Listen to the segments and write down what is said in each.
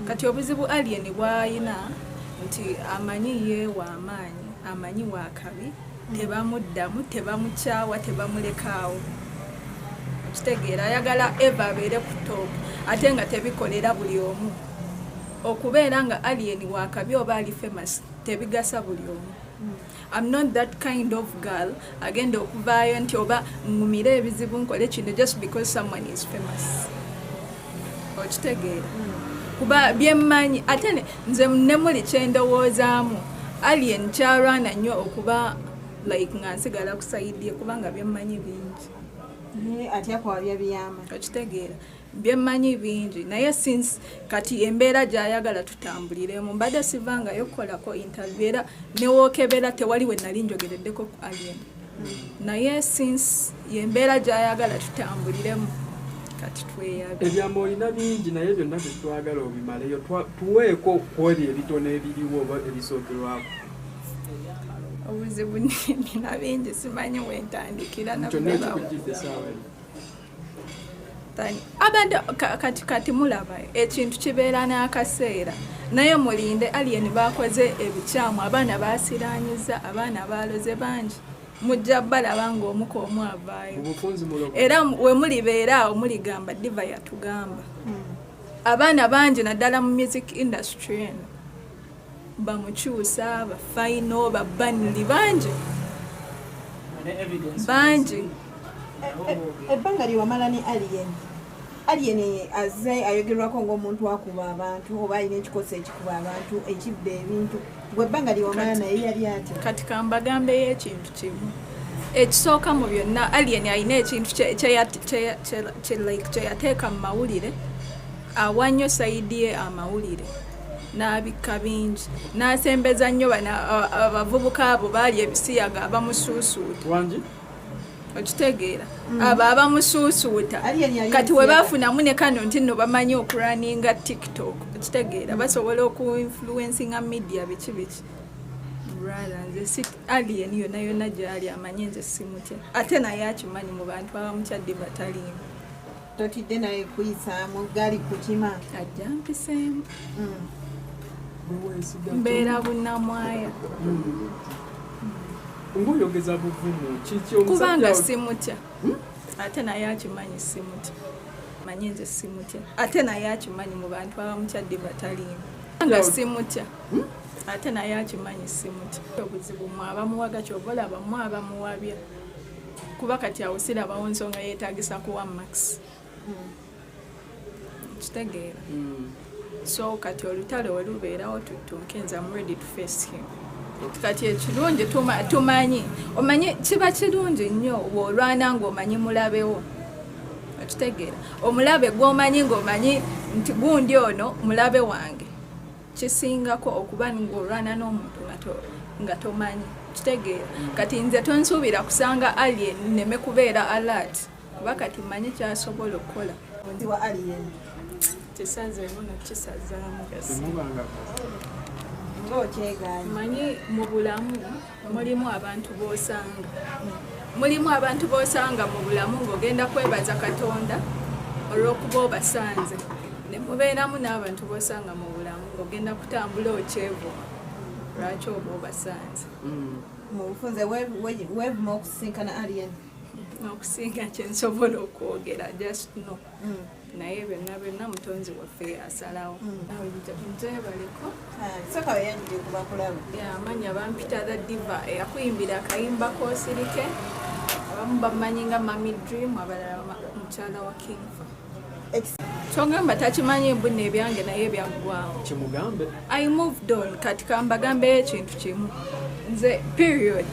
kati obuzibu alien bwayina nti amanyi ye w'amaanyi amanyi wakabi tebamuddamu tebamukyawa tebamulekaawo okitegeera ayagala eva abeere ku top ate nga tebikolera buli omu okubeera nga alien wakabi oba ali famous tebigasa buli omu. I'm not that kind of girl agenda okuvaayo nti oba ngumire ebizibu nkole kino just because someone is famous okitegeera kuba byemmanyi ate nze nemuli kyendowoozaamu alien kyalwana nnyo okuba like nga nsigala kusaidye kubanga byemmanyi bingi atya kwabya biyama okitegeera byemmanyi bingi naye since kati embeera gyayagala tutambuliremu mbadde sivangayo kukolako interview era newookebera tewali we nali njogereddeko ku alien naye since yembeera gyayagala tutambuliremu kati tweyabe ebyama olina bingi naye byonna tetwagala obimaleyo tuweeko kwoli ebitono ebiriwo oba ebisookerwako obuzibu nina bingi simanyi wentandikira abantu kati mulaba ekintu kibeera n'akaseera naye mulinde alien bakoze ebikyamu abaana basiranyiza abaana baloze bangi mujja balaba ng'omuka omu avaayo era we mulibeera awo muligamba diva yatugamba abaana bangi naddala mu music industry eno bamukyusa bafaino babanuli bangi ebbanga liwamala ne alien azze ayogerwako ng'omuntu akuba abantu oba alina ekikoso ekikuba abantu ekibba ebintu gwe ebbanga liwamala naye yali atya kati kambagambeyo ekintu kimu ekisooka mu byonna alien alina ekintu kyeyateeka mu mawulire awa nnyo sayidi ye amawulire n'abikka bingi n'asembeza nnyo abavubuka abo baali ebisiyaga abamusuusuuta okitegeera abo abamusuusuuta kati we baafunamu ne kano nti nno bamanyi okuraninga tiktok okitegeera basobola okuinfluencinga media biki nze si alien yonna yonna gyali amanyi nze simutya ate naye akimanyi mu bantu abamukyadde bataliimu totidde naye kuyisaamu gali kukima ajja mpiseemu mbeera bunnamwaya ng'oyogeza buvumu kubanga simutya ate naye akimanyi simutya manyi nze simutya ate naye akimanyi mu bantu abamukyadde bataliimu nga simutya ate naye akimanyi simutya obuzibu mwabamuwaga kyova olaba mwabamuwabya kuba kati awo sirabawo nsonga yeetagisa kuwa max kitegeera so kati olutale we lubeerawo tuttunke nze am ready to face him kati ekirungi tumanyi omanyi kiba kirungi nnyo bw'olwana ng'omanyi mulabewo okitegeera omulabe gw'omanyi ng'omanyi nti gundi ono mulabe wange kisingako okuba ng'olwana n'omuntu nga tomanyi kitegeera kati nze tonsuubira kusanga alien neme kubeera alert kuba kati manyi kyasobola okukola wa alien kisazeemu nakisazaamu manyi mu bulamu mulimu abantu b'osanga mu bulamu ng'ogenda kwebaza Katonda olw'okuba obasanze ne mubeeramu n'abantu b'osanga mu bulamu ng'ogenda kutambula okyevu lwaki oba obasanze mu bufunze weevuma okusinkana alien okusinga kyensobola okwogera just no naye byonna mutonzi waffe asalawo njebaleko soka weyanjire kubakulaba amanya bampita the diva eyakuyimbira akayimba kosirike abamu bamanyi nga Mami Dream abalala mukyala wa Kingfa kyogamba takimanyi mbuna ebyange naye byaggwawo kimugambe I moved on kati kambagambeyo ekintu kimu nze period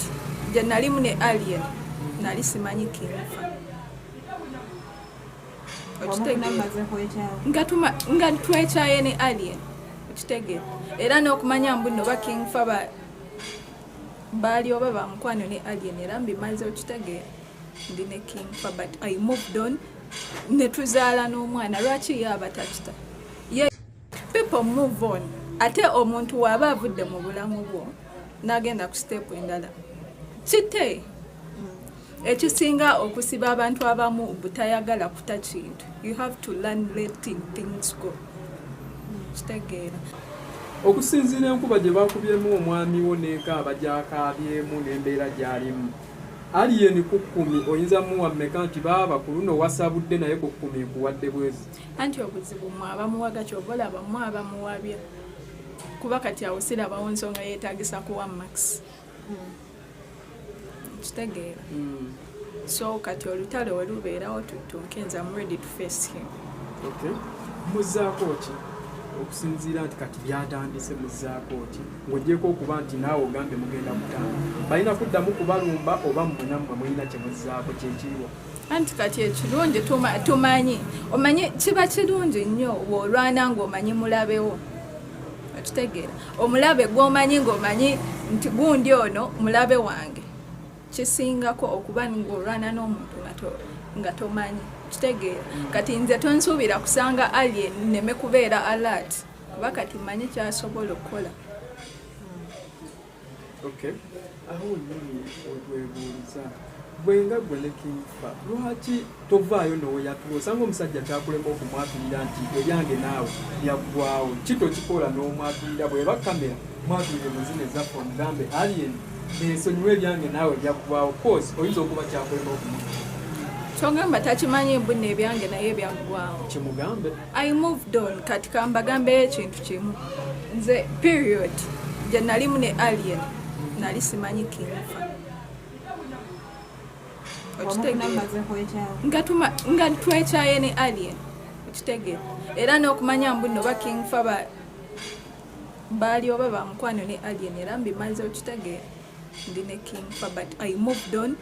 gye nalimu ne alien nali simanyi Kingfa nga twekyaye ne alien okitegeera era n'okumanya mbuno ba Kingfa baali oba bamukwano ne alien era mbimaze okitegeera ndi ne Kingfa but I moved on ne tuzaala n'omwana lwaki ye abatakita people move on ate omuntu waaba avudde mu bulamu bwo n'agenda ku step endala kite ekisinga okusiba abantu abamu butayagala kuta kintu you have to learn letting things go kitegeera okusinziira enkuba gye bakubyemu omwami wo n'ekaaba gy'akaabyemu n'embeera gy'alimu alien ku 10 oyinza muwa mmeka nti baaba ku luno wasabudde naye ku 10 kuwadde bwezi anti obuzibu mwabamuwaga kyova olaba mwabamuwabya kuba kati awo sirabawo nsonga yeetagisa kuwa max kitegeera so kati olutale olubeerawo tutunkenza I'm ready to face him. Okay. Muzaako ki okusinziira nti kati byatandise muzaako ki ng'ogyeko okuba nti naawe ogambe mugenda kutanga balina kuddamu kubalumba oba munammwe mulina kye muzaako kyekiriwa anti kati ekirungi tumanyi omanyi kiba kirungi nnyo bw'olwana ng'omanyi mulabewo okitegeera omulabe gw'omanyi ng'omanyi nti gundi ono mulabe wange kisingako okuba ng'olwana n'omuntu nga tomanyi kitegeera kati nze tonsuubira kusanga alien nneme kubeera alert kuba kati manyi kyasobola okukola. Okay. Aho nyinyi otwebuuliza bwenga gwe ne Kingfa lwaki tovaayo n'oyatula osanga omusajja kyakulema okumwatulira nti ebyange naawe byaggwawo kito kikola n'omwatulira bweba kamera mwatulire muzine zaffe omugambe alien esonyiwa ebyange naawe byaggwawo course oyinza okuba kyakulema okumwatulira kyongamba takimanyi mbunna ebyange naye byaggwawo kimugambe I moved on kati kambagambeyo ekintu kimu nze period gye nalimu ne alien nali simanyi Kingfa nga twekyaye ne alien okitegeera era n'okumanya mbunno oba Kingfa baali oba bamukwano ne alien era mbimaze okitegeera ndi ne Kingfa but I moved on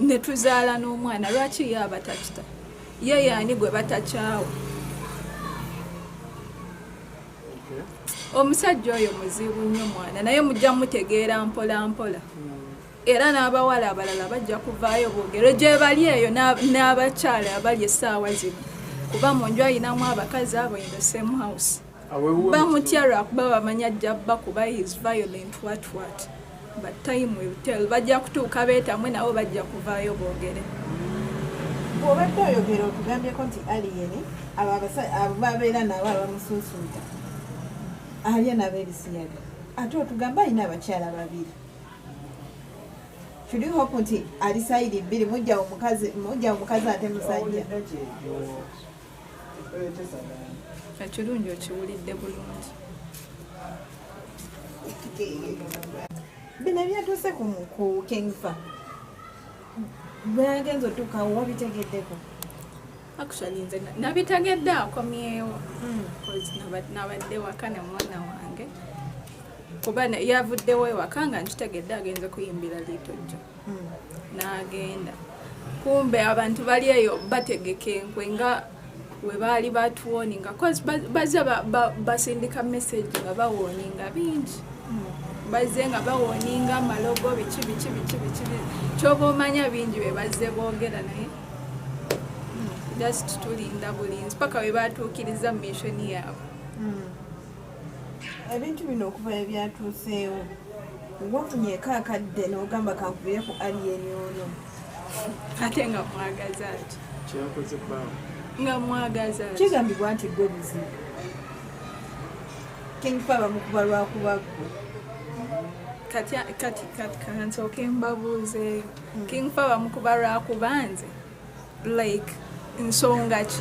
ne tuzaala n'omwana lwaki ye abatakita ye yaani gwe batakyawo omusajja oyo muzibu nnyo mwana naye mujja mutegeera mpola mpola era n'abawala abalala bajja kuvaayo boogero gye bali eyo n'abakyala abali essaawa zino kuba mu nju ayinamu abakazi abo in the same house bamutya lwakuba bamanya ajja bba kuba is violent what but time will tell bajja kutuuka beetamwe nabo bajja kuvaayo boogere bw'obadde oyogera otugambyeko nti alien abo babeera nabo abamusuusuuta alien ab'ebisiyaga ate otugamba alina abakyala babiri should you hope nti ali sayidi bbiri mujja omukazi ate musajja ekirungi okiwulidde bulungi bino byatuuse ku Kingfa bweyagenza otuukawo wabitegeddeko actually nze nabitegedde akomyewo nabadde waka ne mwana wange kuba yavuddewo ewaka nga nkitegedde agenze kuyimbira liitojjo n'agenda kumbe abantu bali eyo bategeka enkwe nga we baali batuwoninga bazze basindika message nga bawoninga bingi bazze nga bawoninga amalogo biki kyoba omanya bingi be bazze boogera naye just tulinda bulinzi paka we batuukiriza mishoni yaabwe ebintu bino okuva ebyatuuseewo wafunyeeko akadde n'ogamba kankubire ku alien ono ate nga mwagaza ati kyakoze bbaawo nga mwagaza ati kigambibwa nti gwe buzibu Kingfa bamukuba lwakubaggo kati kansooke mbabuuzeeyo Kingfa bamukuba lwakuba nze like nsonga ki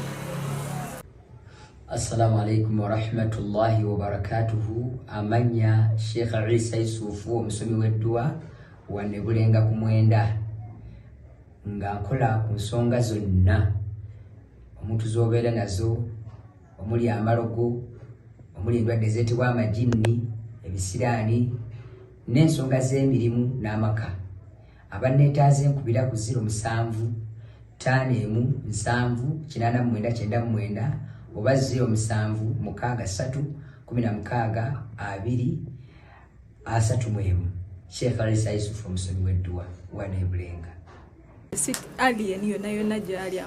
Assalamu alaikum wa rahmatullahi wa barakatuhu. Amanya Sheikh Isa Yusufu omusomi w'eddua wa Nebulenga ku Mwenda nga nkola ku nsonga zonna omuntu z'obeera nazo omuli amalogo omuli endwadde ezeetebwa amajinni ebisiraani n'ensonga z'emirimu n'amaka abanneetaaze nkubira ku 07 5 7 8 9 oba 07 6 3 16 2 Sheikh Isa Yusufu omusomi w'eddua wa Nebulenga alien yonna gy'ali